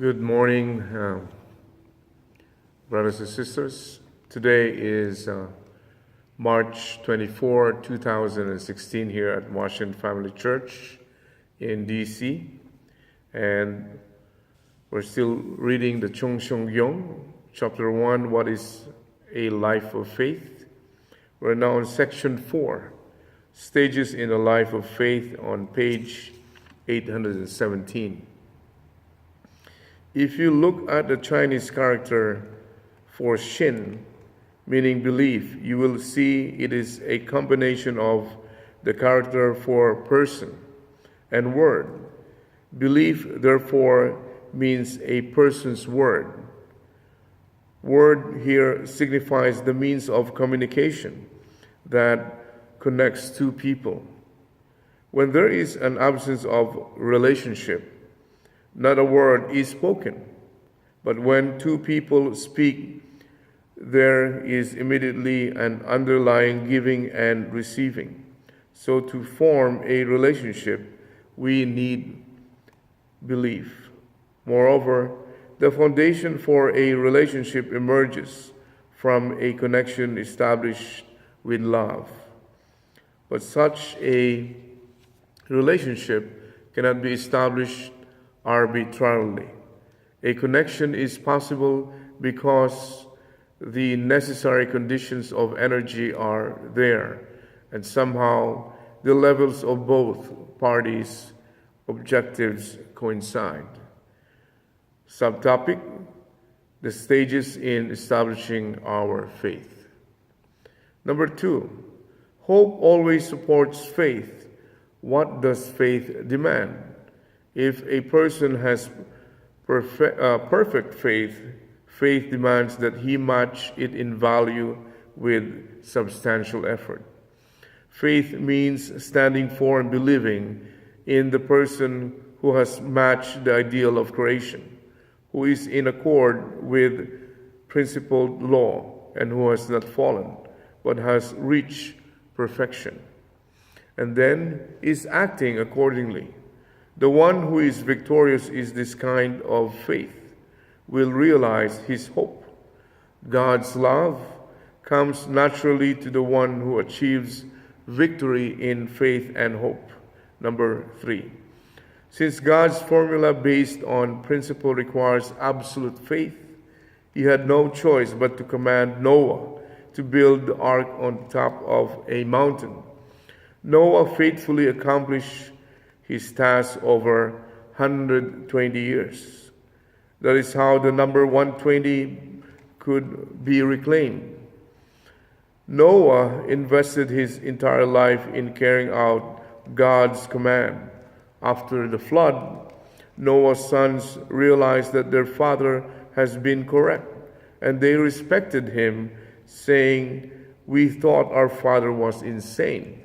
Good morning, brothers and sisters. Today is March 24, 2016 here at Washington Family Church in D.C. And we're still reading the Cheon Seong Gyeong, chapter 1, What is a Life of Faith? We're now on section 4, Stages in a Life of Faith, on page 817. If you look at the Chinese character for Shin, meaning belief, you will see it is a combination of the character for person and word. Belief, therefore, means a person's word. Word here signifies the means of communication that connects two people. When there is an absence of relationship, not a word is spoken, but when two people speak, there is immediately an underlying giving and receiving. So to form a relationship, we need belief. Moreover, the foundation for a relationship emerges from a connection established with love. But such a relationship cannot be established arbitrarily. A connection is possible because the necessary conditions of energy are there, and somehow the levels of both parties' objectives coincide. Subtopic: the stages in establishing our faith. Number 2, hope always supports faith. What does faith demand? If a person has perfect faith, faith demands that he match it in value with substantial effort. Faith means standing for and believing in the person who has matched the ideal of creation, who is in accord with principled law, and who has not fallen, but has reached perfection, and then is acting accordingly. The one who is victorious is this kind of faith, will realize his hope. God's love comes naturally to the one who achieves victory in faith and hope. Number 3, since God's formula based on principle requires absolute faith, he had no choice but to command Noah to build the ark on top of a mountain. Noah faithfully accomplished his task over 120 years. That is how the number 120 could be reclaimed. Noah invested his entire life in carrying out God's command. After the flood, Noah's sons realized that their father has been correct, and they respected him, saying, "We thought our father was insane."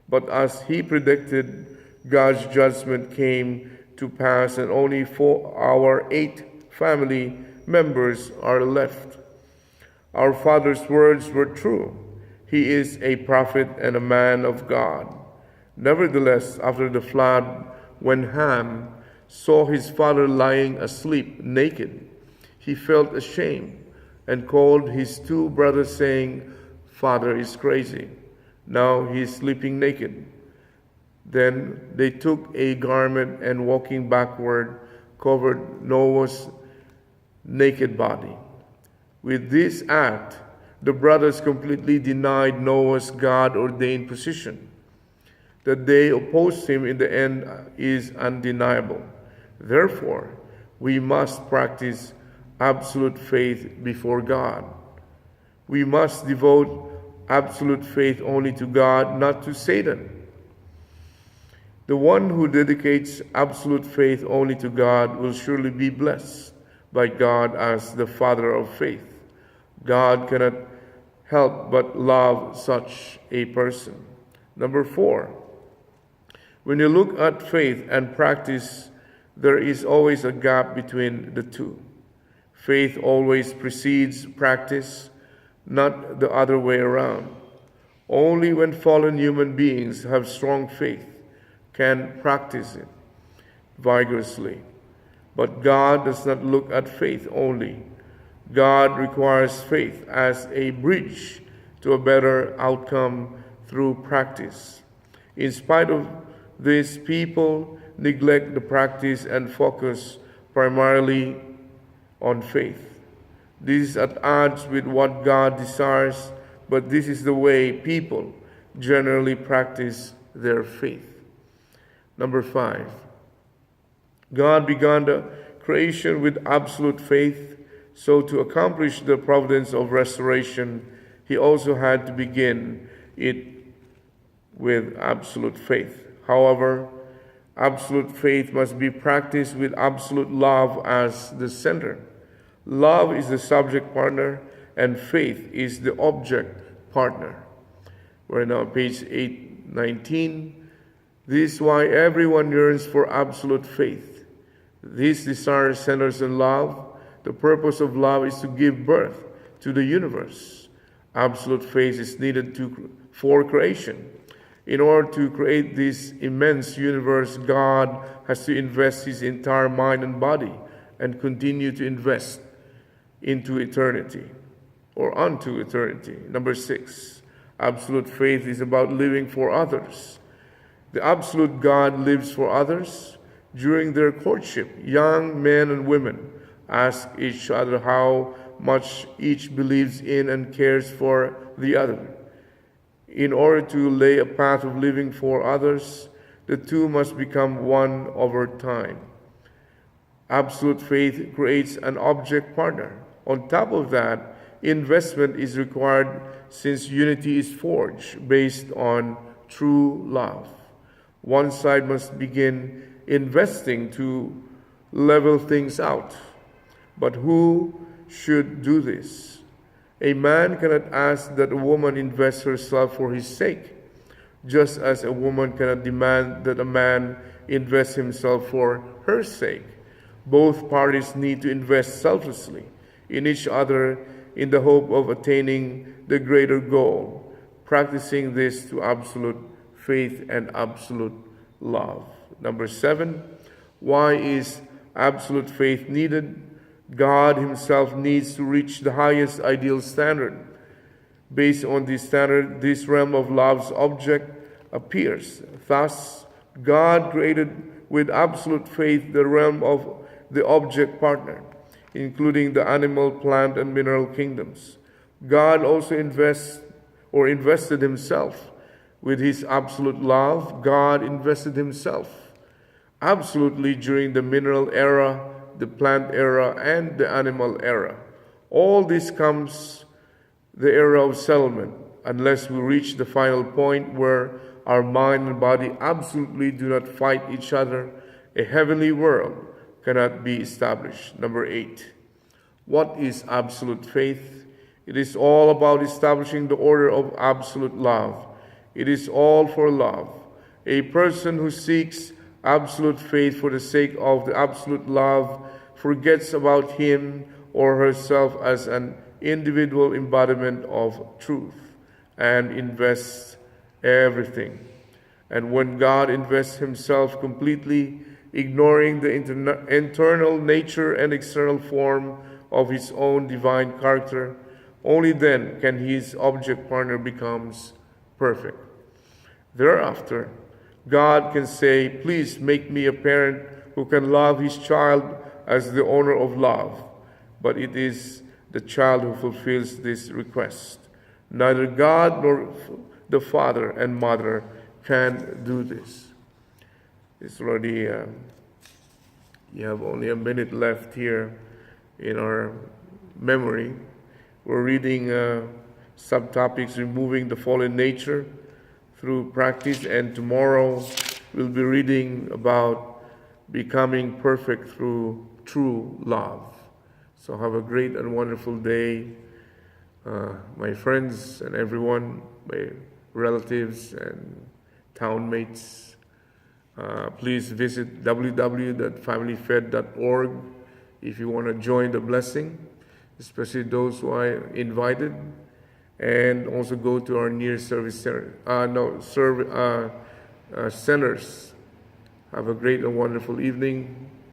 But as he predicted, God's judgment came to pass, and only our 8 family members are left. Our father's words were true. He is a prophet and a man of God. Nevertheless, after the flood, when Ham saw his father lying asleep naked, he felt ashamed and called his 2 brothers, saying, "Father is crazy. Now he is sleeping naked." Then they took a garment and, walking backward, covered Noah's naked body. With this act, the brothers completely denied Noah's God-ordained position. That they opposed him in the end is undeniable. Therefore, we must practice absolute faith before God. We must devote absolute faith only to God, not to Satan. The one who dedicates absolute faith only to God will surely be blessed by God as the Father of faith. God cannot help but love such a person. Number 4, when you look at faith and practice, there is always a gap between the two. Faith always precedes practice, not the other way around. Only when fallen human beings have strong faith can practice it vigorously. But God does not look at faith only. God requires faith as a bridge to a better outcome through practice. In spite of this, people neglect the practice and focus primarily on faith. This is at odds with what God desires, but this is the way people generally practice their faith. Number 5, God began the creation with absolute faith. So to accomplish the providence of restoration, he also had to begin it with absolute faith. However, absolute faith must be practiced with absolute love as the center. Love is the subject partner, and faith is the object partner. We're now on page 819. This is why everyone yearns for absolute faith. This desire centers on love. The purpose of love is to give birth to the universe. Absolute faith is needed for creation. In order to create this immense universe, God has to invest his entire mind and body and continue to invest into eternity or unto eternity. Number 6, absolute faith is about living for others. The absolute God lives for others. During their courtship, young men and women ask each other how much each believes in and cares for the other. In order to lay a path of living for others, the two must become one over time. Absolute faith creates an object partner. On top of that, investment is required since unity is forged based on true love. One side must begin investing to level things out. But who should do this? A man cannot ask that a woman invest herself for his sake, just as a woman cannot demand that a man invest himself for her sake. Both parties need to invest selflessly in each other in the hope of attaining the greater goal, practicing this to absolute faith and absolute love. Number 7, why is absolute faith needed? God himself needs to reach the highest ideal standard. Based on this standard, this realm of love's object appears. Thus, God created with absolute faith the realm of the object partner, including the animal, plant, and mineral kingdoms. God also invested himself with his absolute love. God invested himself absolutely during the mineral era, the plant era, and the animal era. All this comes the era of settlement, unless we reach the final point where our mind and body absolutely do not fight each other. A heavenly world cannot be established. Number 8, what is absolute faith? It is all about establishing the order of absolute love. It is all for love. A person who seeks absolute faith for the sake of the absolute love forgets about him or herself as an individual embodiment of truth and invests everything. And when God invests himself completely, ignoring the internal nature and external form of his own divine character, only then can his object partner becomes perfect. Thereafter, God can say, please make me a parent who can love his child as the owner of love. But it is the child who fulfills this request. Neither God nor the father and mother can do this. It's already, you have only a minute left here in our memory. We're reading subtopics, removing the fallen nature through practice, and tomorrow we'll be reading about becoming perfect through true love. So have a great and wonderful day, my friends and everyone, my relatives and townmates. Please visit www.familyfed.org if you want to join the blessing, especially those who are invited. And also go to our near service centers. Have a great and wonderful evening.